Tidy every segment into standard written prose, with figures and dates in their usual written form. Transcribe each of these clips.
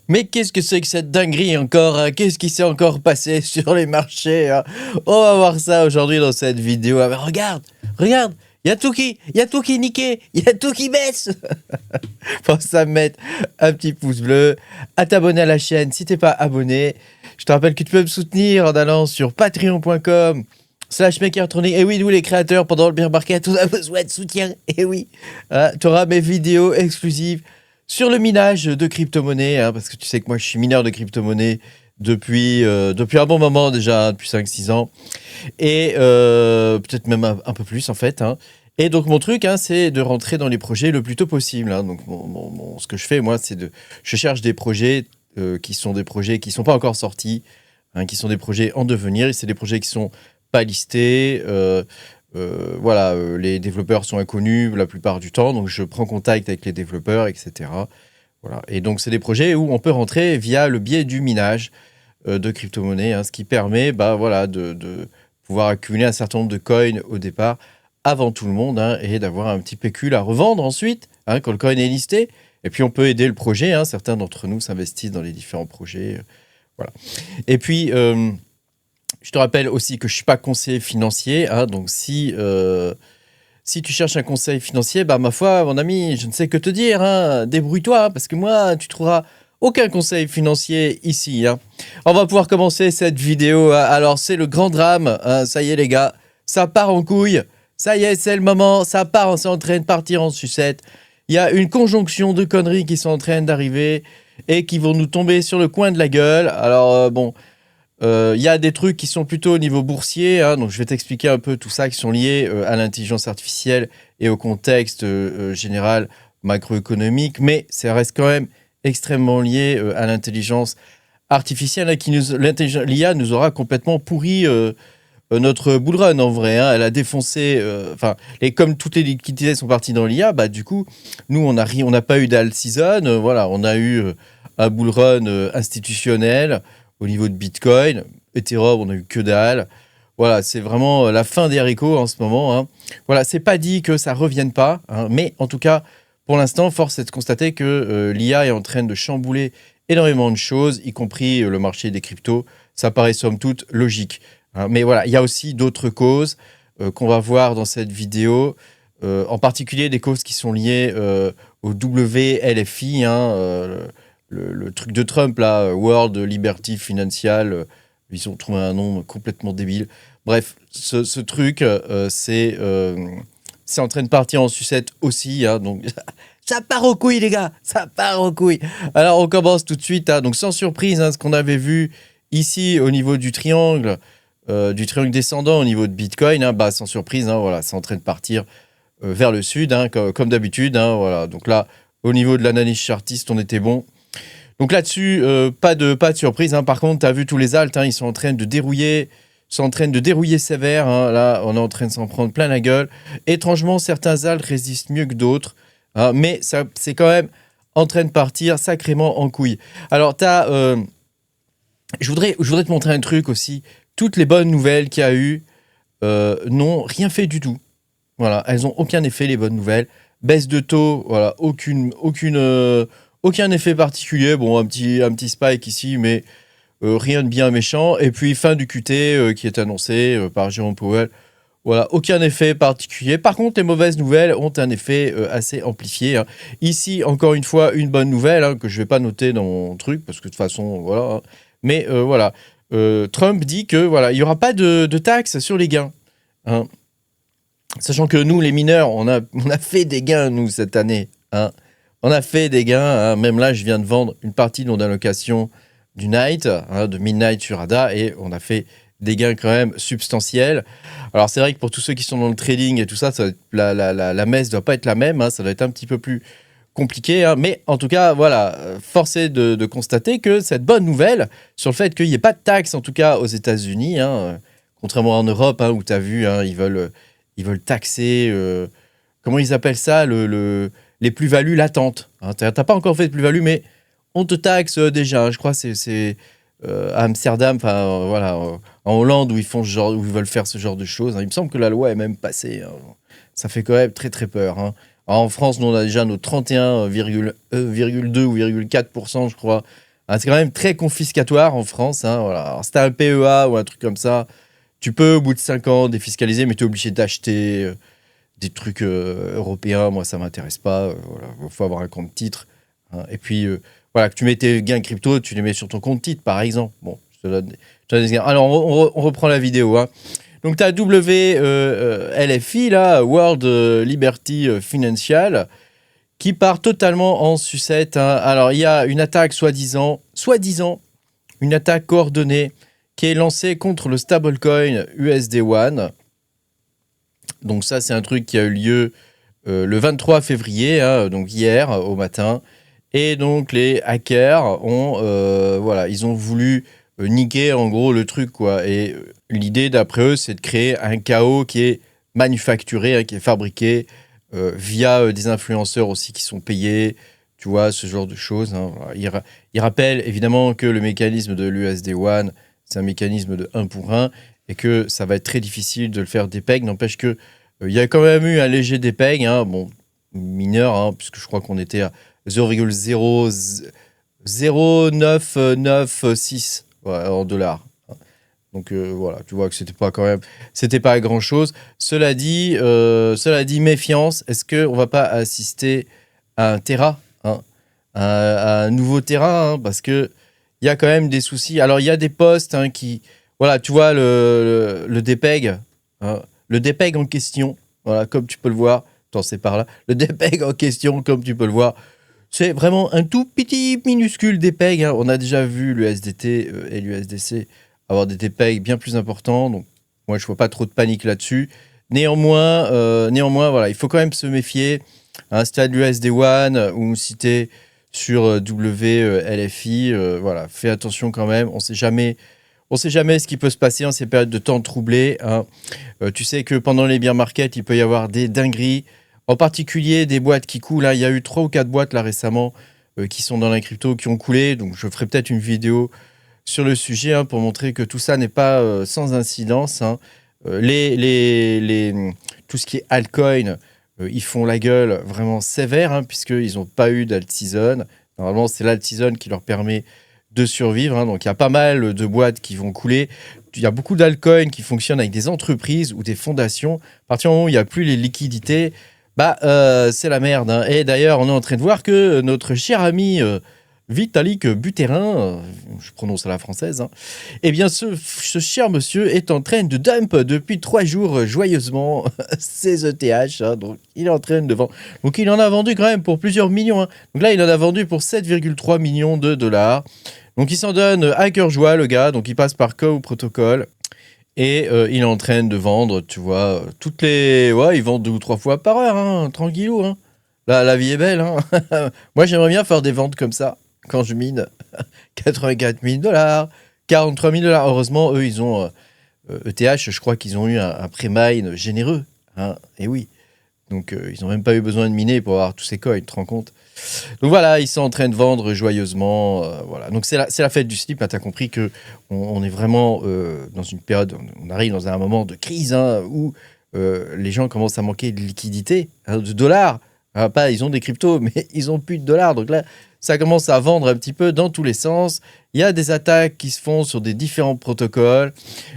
Mais qu'est-ce que c'est que cette dinguerie encore, hein? Qu'est-ce qui s'est encore passé sur les marchés, hein? On va voir ça aujourd'hui dans cette vidéo. Ah, mais regarde, regarde, il y a tout qui est niqué, il y a tout qui baisse. Pense à mettre un petit pouce bleu, à t'abonner à la chaîne si t'es pas abonné. Je te rappelle que tu peux me soutenir en allant sur patreon.com/makertronic. Et oui, nous les créateurs, pendant le bear market, on a besoin de soutien. Et oui, tu auras mes vidéos exclusives sur le minage de crypto-monnaies, hein, parce que tu sais que moi je suis mineur de crypto-monnaies depuis un bon moment déjà, depuis 5-6 ans, et peut-être même un peu plus en fait, hein. Et donc mon truc, hein, c'est de rentrer dans les projets le plus tôt possible, hein. Donc ce que je fais moi, je cherche des projets qui sont pas encore sortis, hein, qui sont des projets en devenir, et c'est des projets qui sont pas listés. Voilà, les développeurs sont inconnus la plupart du temps, donc je prends contact avec les développeurs, etc. Voilà. Et donc, c'est des projets où on peut rentrer via le biais du minage de crypto-monnaies, hein, ce qui permet voilà, de pouvoir accumuler un certain nombre de coins au départ, avant tout le monde, hein, et d'avoir un petit pécule à revendre ensuite, hein, quand le coin est listé. Et puis, on peut aider le projet, hein. Certains d'entre nous s'investissent dans les différents projets. Voilà. Et puis, je te rappelle aussi que je ne suis pas conseiller financier, hein, donc si tu cherches un conseil financier, bah, ma foi, mon ami, je ne sais que te dire, hein, débrouille-toi, hein, parce que moi, tu trouveras aucun conseil financier ici, hein. On va pouvoir commencer cette vidéo, hein. Alors, c'est le grand drame, hein. Ça y est, les gars, ça part en couille. Ça y est, c'est le moment, ça part, c'est en train de partir en sucette. Il y a une conjonction de conneries qui sont en train d'arriver et qui vont nous tomber sur le coin de la gueule. Alors, bon... Il y a des trucs qui sont plutôt au niveau boursier, hein, donc je vais t'expliquer un peu tout ça, qui sont liés à l'intelligence artificielle et au contexte général macroéconomique, mais ça reste quand même extrêmement lié à l'intelligence artificielle, hein, l'IA nous aura complètement pourri notre bull run en vrai, hein. Elle a défoncé, et comme toutes les liquidités sont parties dans l'IA, bah du coup, nous on n'a pas eu d'alt season, voilà, on a eu un bull run institutionnel au niveau de Bitcoin. Ethereum, on a eu que dalle. Voilà, c'est vraiment la fin des haricots en ce moment, hein. Voilà, c'est pas dit que ça revienne pas, hein, mais en tout cas, pour l'instant, force est de constater que l'IA est en train de chambouler énormément de choses, y compris le marché des cryptos. Ça paraît somme toute logique, hein. Mais voilà, il y a aussi d'autres causes qu'on va voir dans cette vidéo, en particulier des causes qui sont liées au WLFI, hein, le truc de Trump, là, World Liberty Financial, ils ont trouvé un nom complètement débile. Bref, ce truc, c'est en train de partir en sucette aussi, hein, donc ça part aux couilles, les gars, ça part aux couilles. Alors, on commence tout de suite, hein, donc sans surprise, hein, ce qu'on avait vu ici au niveau du triangle descendant au niveau de Bitcoin, hein, bah, sans surprise, hein, voilà, c'est en train de partir vers le sud, hein, comme d'habitude, hein, voilà. Donc là, au niveau de l'analyse chartiste, on était bon. Donc là-dessus, pas de surprise, hein. Par contre, tu as vu tous les alts, hein, ils sont en train de dérouiller, sévère, hein. Là, on est en train de s'en prendre plein la gueule. Étrangement, certains alts résistent mieux que d'autres, hein, mais c'est quand même en train de partir sacrément en couille. Alors, je voudrais te montrer un truc aussi. Toutes les bonnes nouvelles qu'il y a eu n'ont rien fait du tout. Voilà, elles n'ont aucun effet, les bonnes nouvelles. Baisse de taux, voilà, aucun effet particulier. Bon, un petit spike ici, mais rien de bien méchant. Et puis, fin du QT qui est annoncé par Jérôme Powell. Voilà, aucun effet particulier. Par contre, les mauvaises nouvelles ont un effet assez amplifié, hein. Ici, encore une fois, une bonne nouvelle, hein, que je ne vais pas noter dans mon truc, parce que de toute façon, voilà, hein. Mais voilà, Trump dit que voilà, il n'y aura pas de taxes sur les gains, hein. Sachant que nous, les mineurs, on a fait des gains, nous, cette année, hein. On a fait des gains, hein. Même là, je viens de vendre une partie de mon allocation du Night, hein, de Midnight sur ADA, et on a fait des gains quand même substantiels. Alors, c'est vrai que pour tous ceux qui sont dans le trading et tout ça, la messe ne doit pas être la même, hein. Ça doit être un petit peu plus compliqué, hein. Mais en tout cas, voilà, force est de constater que cette bonne nouvelle sur le fait qu'il n'y ait pas de taxes, en tout cas aux États-Unis, hein, contrairement en Europe, hein, où tu as vu, hein, ils veulent taxer, comment ils appellent ça, les plus-values latentes, hein. T'as pas encore fait de plus-value, mais on te taxe déjà, hein. Je crois que c'est à Amsterdam, enfin voilà, en Hollande, où ils font où ils veulent faire ce genre de choses, hein. Il me semble que la loi est même passée, hein. Ça fait quand même très très peur, hein. Alors, en France, nous on a déjà nos 31,2 ou 4%, je crois, Hein, c'est quand même très confiscatoire en France. Hein, voilà. Alors, si t'as un PEA ou un truc comme ça, tu peux, au bout de 5 ans, défiscaliser, mais tu es obligé d'acheter des trucs européens. Moi, ça m'intéresse pas. Voilà. Il faut avoir un compte titre. Hein. Et puis, voilà, que tu mets tes gains crypto, tu les mets sur ton compte titre, par exemple. Bon, je te donne des gains. Alors, on reprend la vidéo. Hein. Donc, tu as WLFI, là, World Liberty Financial, qui part totalement en sucette. Hein. Alors, il y a une attaque soi-disant, une attaque coordonnée qui est lancée contre le stablecoin USD1. Donc ça, c'est un truc qui a eu lieu le 23 février, hein, donc hier au matin. Et donc, les hackers ils ont voulu niquer en gros le truc, quoi. Et l'idée, d'après eux, c'est de créer un chaos qui est manufacturé, hein, qui est fabriqué via des influenceurs aussi qui sont payés, tu vois, ce genre de choses. Hein. Il rappelle évidemment que le mécanisme de l'USD1, c'est un mécanisme de 1 pour 1 et que ça va être très difficile de le faire dépeg. N'empêche que il y a quand même eu un léger dépeg, hein, bon, mineur, hein, puisque je crois qu'on était à 0,00996 en dollars. Donc voilà, tu vois que c'était pas grand chose. Cela dit, méfiance. Est-ce qu'on va pas assister à un Terra, hein, à un nouveau terrain, hein, parce que il y a quand même des soucis. Alors il y a des postes, hein, qui, voilà, tu vois le dépeg, hein, le dépeg en question. Voilà, comme tu peux le voir, c'est par là. Le dépeg en question, comme tu peux le voir. C'est vraiment un tout petit minuscule dépeg. Hein. On a déjà vu le SDT et l'USDC avoir des dépegs bien plus importants. Donc, moi, je ne vois pas trop de panique là-dessus. Néanmoins, voilà, il faut quand même se méfier. Hein, si tu as de l'USD1 ou si tu es sur WLFI, voilà, fais attention quand même. On ne sait jamais ce qui peut se passer en ces périodes de temps troublées. Hein. Tu sais que pendant les bear markets, il peut y avoir des dingueries. En particulier, des boîtes qui coulent. Hein. Il y a eu 3 ou 4 boîtes là récemment qui sont dans la crypto, qui ont coulé. Donc, je ferai peut-être une vidéo sur le sujet, hein, pour montrer que tout ça n'est pas sans incidence. Hein. Tout ce qui est altcoin, ils font la gueule vraiment sévère, hein, puisqu'ils n'ont pas eu d'alt-season. Normalement, c'est l'alt-season qui leur permet de survivre. Hein. Donc, il y a pas mal de boîtes qui vont couler. Il y a beaucoup d'altcoins qui fonctionnent avec des entreprises ou des fondations. À partir du moment où il n'y a plus les liquidités, c'est la merde. Hein. Et d'ailleurs, on est en train de voir que notre cher ami Vitalik Buterin, je prononce à la française, hein, eh bien, ce cher monsieur est en train de dump depuis 3 jours joyeusement ses ETH. Hein, donc, il est en train de vendre. Donc, il en a vendu quand même pour plusieurs millions. Hein. Donc là, il en a vendu pour 7,3 millions de dollars. Donc, il s'en donne à cœur joie, le gars. Donc, il passe par Co Protocol. Et il est en train de vendre, tu vois, toutes les... Ouais, il vend 2 ou 3 fois par heure, hein, tranquillou. Hein. La vie est belle. Hein. Moi, j'aimerais bien faire des ventes comme ça. Quand je mine 84 000 dollars, 43 000 dollars. Heureusement, eux, ils ont ETH, je crois qu'ils ont eu un pré-mine généreux. Hein, et oui. Donc, ils n'ont même pas eu besoin de miner pour avoir tous ces coins, tu te rends compte? Donc voilà, ils sont en train de vendre joyeusement. Voilà. Donc c'est la fête du slip. Hein, tu as compris qu'on est vraiment dans une période, on arrive dans un moment de crise, hein, où les gens commencent à manquer de liquidité, hein, de dollars. Alors, ils ont des cryptos, mais ils n'ont plus de dollars. Donc là, ça commence à vendre un petit peu dans tous les sens. Il y a des attaques qui se font sur des différents protocoles.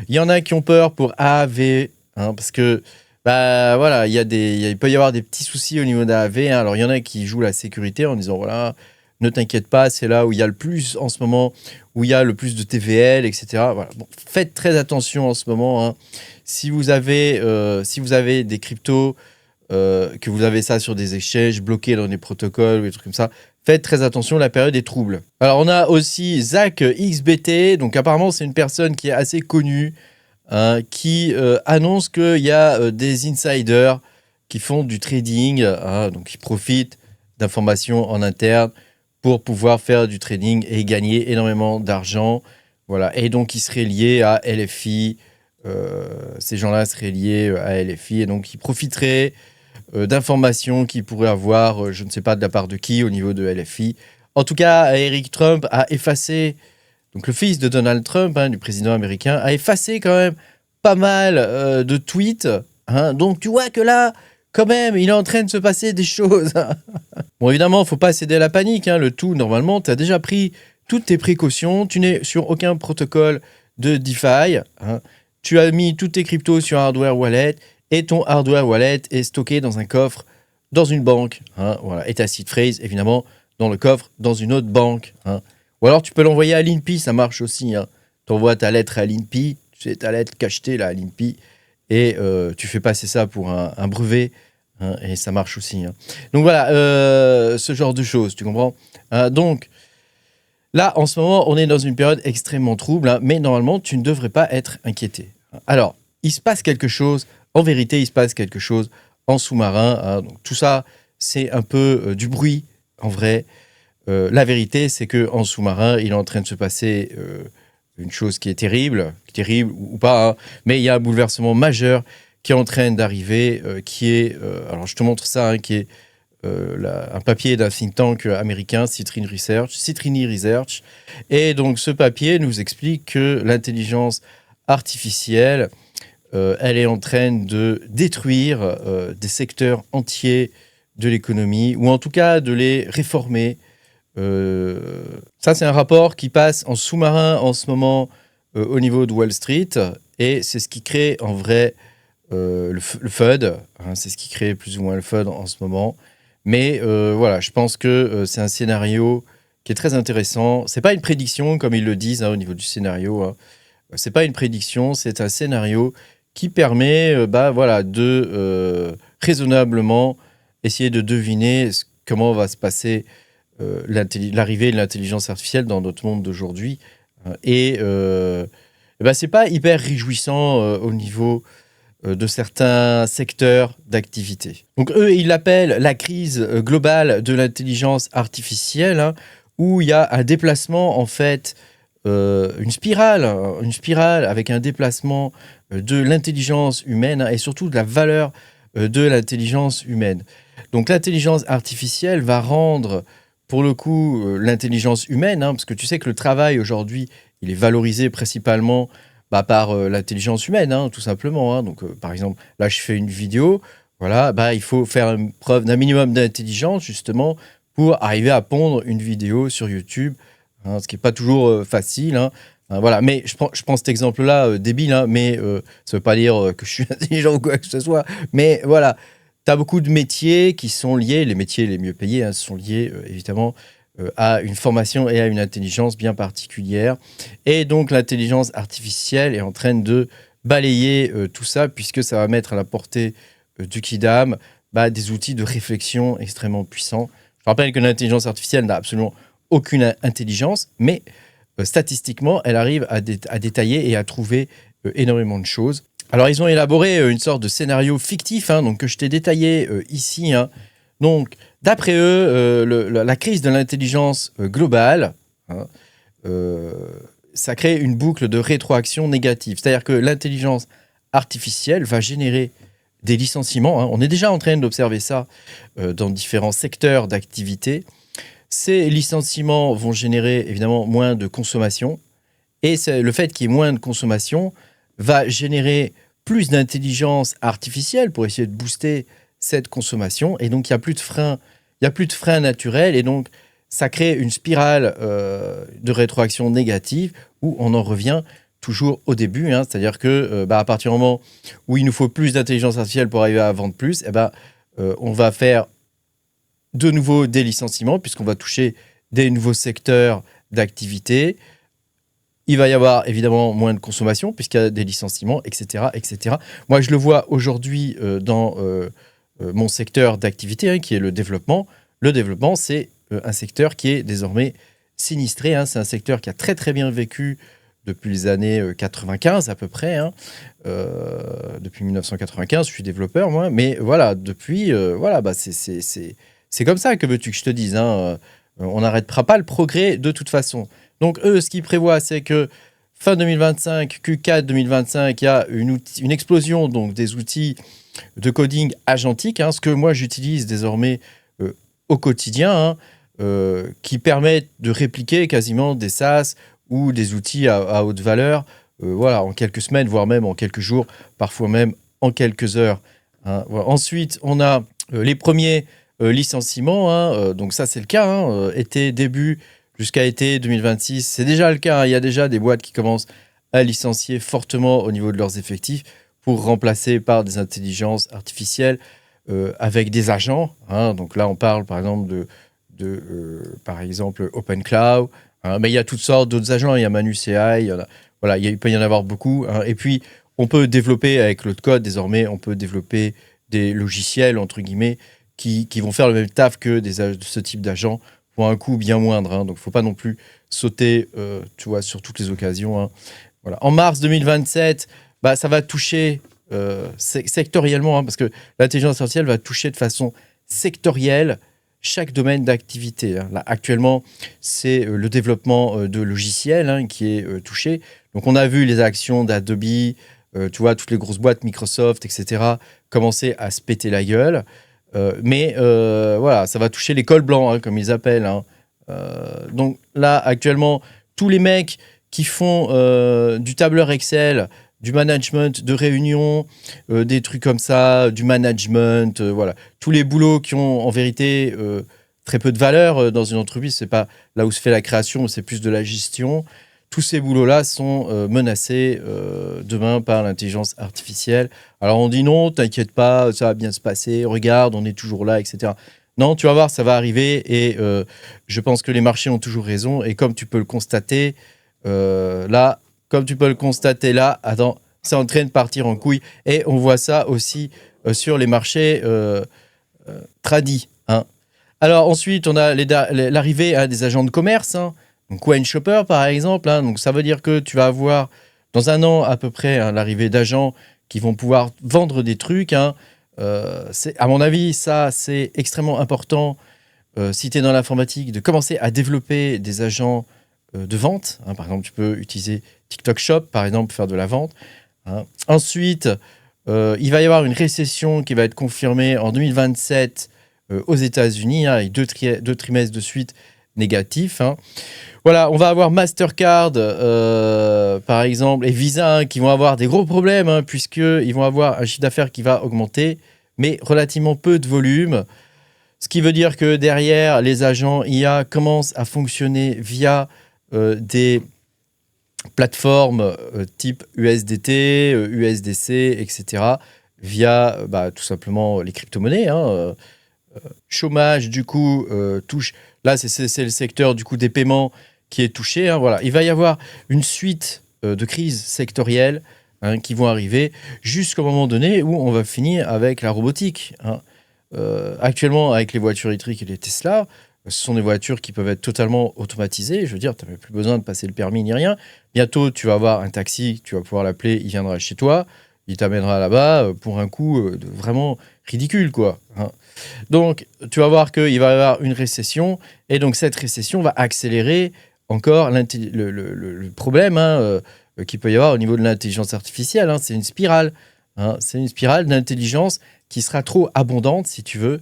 Il y en a qui ont peur pour AAV, hein, parce que voilà, il peut y avoir des petits soucis au niveau d'AAV. Hein. Alors, il y en a qui jouent la sécurité en disant, voilà, ne t'inquiète pas, c'est là où il y a le plus en ce moment, où il y a le plus de TVL, etc. Voilà. Bon, faites très attention en ce moment. Hein. Si vous avez des cryptos, que vous avez ça sur des exchanges bloqués dans des protocoles ou des trucs comme ça, faites très attention, la période est trouble. Alors, on a aussi Zach XBT. Donc, apparemment, c'est une personne qui est assez connue, hein, qui annonce qu'il y a des insiders qui font du trading, hein, donc qui profitent d'informations en interne pour pouvoir faire du trading et gagner énormément d'argent. Voilà. Et donc, ils seraient liés à LFI. Ces gens-là seraient liés à LFI et donc ils profiteraient d'informations qu'ils pourraient avoir, je ne sais pas de la part de qui, au niveau de LFI. En tout cas, Eric Trump a effacé, donc le fils de Donald Trump, hein, du président américain, a effacé quand même pas mal de tweets. Hein. Donc tu vois que là, quand même, il est en train de se passer des choses. Bon, évidemment, il ne faut pas céder à la panique. Hein. Le tout, normalement, tu as déjà pris toutes tes précautions, tu n'es sur aucun protocole de DeFi, hein. Tu as mis toutes tes cryptos sur un hardware wallet et ton hardware wallet est stocké dans un coffre, dans une banque, hein, voilà. Et ta seed phrase, évidemment, dans le coffre, dans une autre banque, hein. Ou alors tu peux l'envoyer à l'INPI, ça marche aussi, hein. Tu envoies ta lettre à l'INPI, tu sais, ta lettre cachetée là, à l'INPI, et tu fais passer ça pour un brevet, hein, et ça marche aussi, hein. Donc voilà, ce genre de choses, tu comprends, hein. Donc là, en ce moment, on est dans une période extrêmement trouble, hein, mais normalement, tu ne devrais pas être inquiété. Alors, il se passe quelque chose, en vérité, il se passe quelque chose en sous-marin, hein. Donc, tout ça, c'est un peu du bruit, en vrai. La vérité, c'est qu'en sous-marin, il est en train de se passer une chose qui est terrible ou pas, hein, mais il y a un bouleversement majeur qui est en train d'arriver, qui est, alors je te montre ça, hein, qui est un papier d'un think tank américain, Citrini Research. Et donc, ce papier nous explique que l'intelligence artificielle, elle est en train de détruire des secteurs entiers de l'économie, ou en tout cas de les réformer. Ça, c'est un rapport qui passe en sous-marin en ce moment au niveau de Wall Street, et c'est ce qui crée en vrai le FUD, hein, c'est ce qui crée plus ou moins le FUD en ce moment. Mais voilà, je pense que c'est un scénario qui est très intéressant. C'est pas une prédiction, comme ils le disent, hein, au niveau du scénario, hein. C'est pas une prédiction, c'est un scénario qui permet voilà, de raisonnablement essayer de deviner comment va se passer l'arrivée de l'intelligence artificielle dans notre monde d'aujourd'hui. Et c'est pas hyper réjouissant au niveau de certains secteurs d'activité. Donc eux, ils l'appellent la crise globale de l'intelligence artificielle, hein, où il y a un déplacement, en fait, une spirale avec un déplacement de l'intelligence humaine, hein, et surtout de la valeur de l'intelligence humaine. Donc l'intelligence artificielle va rendre, pour le coup, l'intelligence humaine, hein, parce que tu sais que le travail aujourd'hui, il est valorisé principalement par l'intelligence humaine, hein, tout simplement, hein. Donc, par exemple, là, je fais une vidéo. Voilà, il faut faire une preuve d'un minimum d'intelligence, justement, pour arriver à pondre une vidéo sur YouTube, hein, ce qui n'est pas toujours facile, hein. Voilà, mais je prends cet exemple-là débile, hein, mais ça ne veut pas dire que je suis intelligent ou quoi que ce soit. Mais voilà, tu as beaucoup de métiers qui sont liés, les métiers les mieux payés, hein, sont liés, évidemment, à une formation et à une intelligence bien particulière. Et donc, l'intelligence artificielle est en train de balayer tout ça, puisque ça va mettre à la portée du kidam des outils de réflexion extrêmement puissants. Je rappelle que l'intelligence artificielle n'a absolument aucune intelligence, mais statistiquement, elle arrive à détailler et à trouver énormément de choses. Alors, ils ont élaboré une sorte de scénario fictif, hein, donc, que je t'ai détaillé ici, hein. Donc, d'après eux, la crise de l'intelligence globale, hein, ça crée une boucle de rétroaction négative. C'est-à-dire que l'intelligence artificielle va générer des licenciements, hein. On est déjà en train d'observer ça dans différents secteurs d'activité. Ces licenciements vont générer évidemment moins de consommation. Et le fait qu'il y ait moins de consommation va générer plus d'intelligence artificielle pour essayer de booster cette consommation. Et donc, il n'y a plus de frein naturel. Et donc, ça crée une spirale de rétroaction négative où on en revient toujours au début, hein. C'est-à-dire que à partir du moment où il nous faut plus d'intelligence artificielle pour arriver à vendre plus, on va faire de nouveau des licenciements puisqu'on va toucher des nouveaux secteurs d'activité. Il va y avoir évidemment moins de consommation puisqu'il y a des licenciements, etc., etc. Moi, je le vois aujourd'hui dans mon secteur d'activité, hein, qui est le développement. Le développement, c'est un secteur qui est désormais sinistré, hein. C'est un secteur qui a très très bien vécu depuis les années 95 à peu près, hein. Depuis 1995, je suis développeur moi, mais voilà, depuis, c'est comme ça, que veux-tu que je te dise, hein. On n'arrêtera pas le progrès de toute façon. Donc eux, ce qu'ils prévoient, c'est que fin 2025, Q4 2025, il y a une explosion donc, des outils de coding agentique, hein, ce que moi j'utilise désormais au quotidien, hein, qui permettent de répliquer quasiment des SaaS ou des outils à haute valeur, en quelques semaines, voire même en quelques jours, parfois même en quelques heures, hein. Voilà. Ensuite, on a les premiers licenciements, hein, donc ça c'est le cas, hein, était début jusqu'à été 2026. C'est déjà le cas, hein. Il y a déjà des boîtes qui commencent à licencier fortement au niveau de leurs effectifs pour remplacer par des intelligences artificielles avec des agents, hein. Donc là, on parle par exemple par exemple OpenCloud, hein. Mais il y a toutes sortes d'autres agents. Il y a ManuCI, voilà, il peut y en avoir beaucoup, hein. Et puis, on peut développer avec le code désormais, on peut développer des logiciels, entre guillemets, qui vont faire le même taf que ce type d'agents pour un coût bien moindre, hein. Donc, il ne faut pas non plus sauter tu vois, sur toutes les occasions, hein. Voilà. En mars 2027, bah, ça va toucher sectoriellement, hein, parce que l'intelligence artificielle va toucher de façon sectorielle chaque domaine d'activité, hein. Là, actuellement, c'est le développement de logiciels, hein, qui est touché. Donc, on a vu les actions d'Adobe, tu vois, toutes les grosses boîtes, Microsoft, etc., commencer à se péter la gueule. Mais voilà, ça va toucher les cols blancs, hein, comme ils appellent, hein. Donc là, actuellement, tous les mecs qui font du tableur Excel, du management de réunion, des trucs comme ça, du management, voilà. Tous les boulots qui ont en vérité très peu de valeur dans une entreprise, c'est pas là où se fait la création, c'est plus de la gestion. Tous ces boulots-là sont menacés demain par l'intelligence artificielle. Alors on dit non, t'inquiète pas, ça va bien se passer, regarde, on est toujours là, etc. Non, tu vas voir, ça va arriver et je pense que les marchés ont toujours raison. Et comme tu peux le constater, là, attends, c'est en train de partir en couille. Et on voit ça aussi sur les marchés tradis, hein. Alors ensuite, on a l'arrivée, hein, des agents de commerce, hein. Donc Wine Shopper, par exemple, hein. Donc ça veut dire que tu vas avoir, dans un an à peu près, hein, l'arrivée d'agents qui vont pouvoir vendre des trucs, hein. À mon avis, ça, c'est extrêmement important, si tu es dans l'informatique, de commencer à développer des agents de vente, hein. Par exemple, tu peux utiliser TikTok Shop, par exemple, pour faire de la vente, hein. Ensuite, il va y avoir une récession qui va être confirmée en 2027 aux États-Unis, hein, avec deux trimestres de suite négatifs, hein. Voilà, on va avoir Mastercard, par exemple, et Visa, hein, qui vont avoir des gros problèmes, hein, puisqu'ils vont avoir un chiffre d'affaires qui va augmenter, mais relativement peu de volume. Ce qui veut dire que derrière, les agents IA commencent à fonctionner via des plateformes type USDT, USDC, etc., via tout simplement les crypto-monnaies, hein. Chômage, du coup, touche. Là, c'est le secteur du coup des paiements qui est touché, hein, voilà. Il va y avoir une suite de crises sectorielles, hein, qui vont arriver jusqu'au moment donné où on va finir avec la robotique, hein. Actuellement, avec les voitures électriques et les Tesla, ce sont des voitures qui peuvent être totalement automatisées. Je veux dire, tu n'as plus besoin de passer le permis ni rien. Bientôt, tu vas avoir un taxi, tu vas pouvoir l'appeler, il viendra chez toi, il t'amènera là-bas pour un coût vraiment ridicule, quoi, hein. Donc, tu vas voir qu'il va y avoir une récession, et donc cette récession va accélérer encore le problème, hein, qu'il peut y avoir au niveau de l'intelligence artificielle, hein. C'est une spirale, hein. C'est une spirale d'intelligence qui sera trop abondante, si tu veux,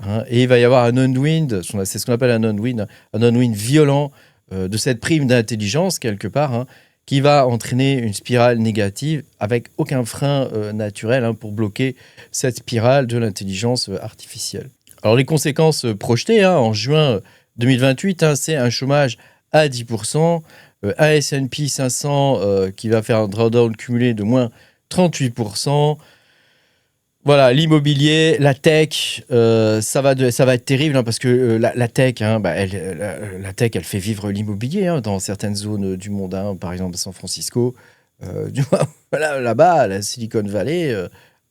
hein, et il va y avoir un on-wind, c'est ce qu'on appelle un on-wind violent de cette prime d'intelligence, quelque part, hein, qui va entraîner une spirale négative avec aucun frein naturel, hein, pour bloquer cette spirale de l'intelligence artificielle. Alors les conséquences projetées, hein, en juin 2028, hein, c'est un chômage à 10%, un S&P 500 qui va faire un drawdown cumulé de moins 38%. Voilà, l'immobilier, la tech, ça va être terrible, hein, parce que la tech, hein, la tech, elle fait vivre l'immobilier, hein, dans certaines zones du monde, hein, par exemple à San Francisco, voilà, là-bas, la Silicon Valley,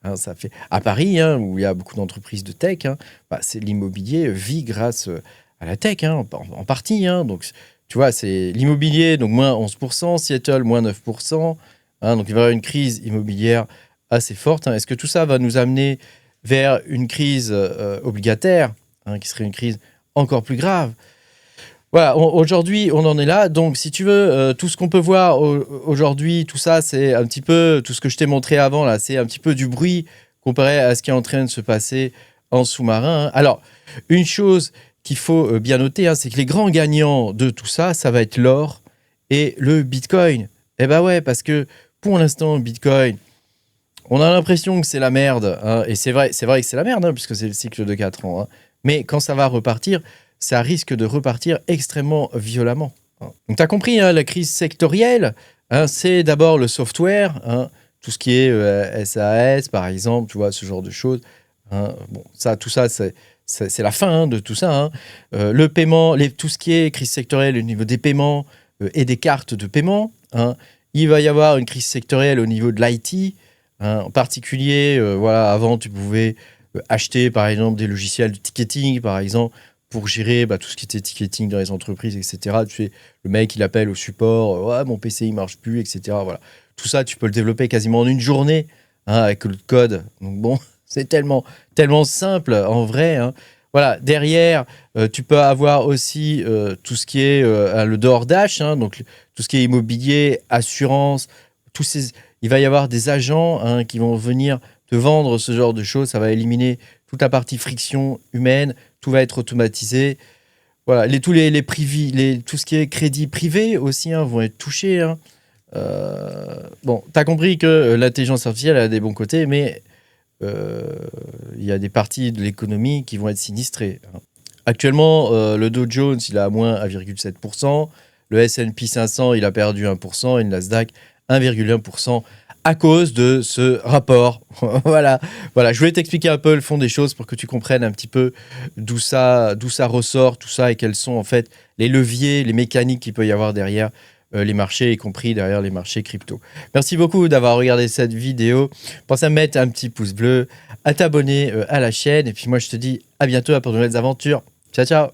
hein, ça fait à Paris, hein, où il y a beaucoup d'entreprises de tech, hein, c'est l'immobilier vit grâce à la tech, hein, en partie, hein. Donc tu vois, c'est l'immobilier, donc moins 11%, Seattle moins 9%, hein, donc il va y avoir une crise immobilière assez forte, hein. Est-ce que tout ça va nous amener vers une crise obligataire, hein, qui serait une crise encore plus grave? Voilà, aujourd'hui, on en est là. Donc, si tu veux, tout ce qu'on peut voir aujourd'hui, tout ça, c'est un petit peu, tout ce que je t'ai montré avant, là, c'est un petit peu du bruit comparé à ce qui est en train de se passer en sous-marin, hein. Alors, une chose qu'il faut bien noter, hein, c'est que les grands gagnants de tout ça, ça va être l'or et le Bitcoin. Eh ben ouais, parce que pour l'instant, Bitcoin, on a l'impression que c'est la merde, hein, et c'est vrai que c'est la merde, hein, puisque c'est le cycle de 4 ans, hein. Mais quand ça va repartir, ça risque de repartir extrêmement violemment. Donc, tu as compris, hein, la crise sectorielle, hein, c'est d'abord le software, hein, tout ce qui est SAS, par exemple, tu vois, ce genre de choses. Hein. Bon, tout ça, c'est la fin hein, de tout ça. Hein. Le paiement, tout ce qui est crise sectorielle au niveau des paiements et des cartes de paiement. Hein. Il va y avoir une crise sectorielle au niveau de l'IT. Hein. En particulier, voilà, avant, tu pouvais acheter, par exemple, des logiciels de ticketing, par exemple, pour gérer tout ce qui était ticketing dans les entreprises, etc. Tu sais, le mec, il appelle au support, ouais, mon PC, il marche plus, etc. Voilà. Tout ça, tu peux le développer quasiment en une journée hein, avec le code. Donc bon, c'est tellement simple en vrai. Hein. Voilà, derrière, tu peux avoir aussi tout ce qui est le DoorDash, hein, donc tout ce qui est immobilier, assurance, il va y avoir des agents hein, qui vont venir te vendre ce genre de choses. Ça va éliminer toute la partie friction humaine, tout va être automatisé. Voilà, tout ce qui est crédit privé aussi hein, vont être touchés. Hein. Bon, tu as compris que l'intelligence artificielle a des bons côtés, mais il y a des parties de l'économie qui vont être sinistrées. Hein. Actuellement, le Dow Jones, il a à moins 1,7%. Le S&P 500, il a perdu 1%. Et le Nasdaq, 1,1% à cause de ce rapport. Voilà, je voulais t'expliquer un peu le fond des choses pour que tu comprennes un petit peu d'où ça ressort, tout ça, et quels sont en fait les leviers, les mécaniques qu'il peut y avoir derrière les marchés, y compris derrière les marchés crypto. Merci beaucoup d'avoir regardé cette vidéo. Pense à mettre un petit pouce bleu, à t'abonner à la chaîne, et puis moi je te dis à bientôt pour de nouvelles aventures. Ciao, ciao!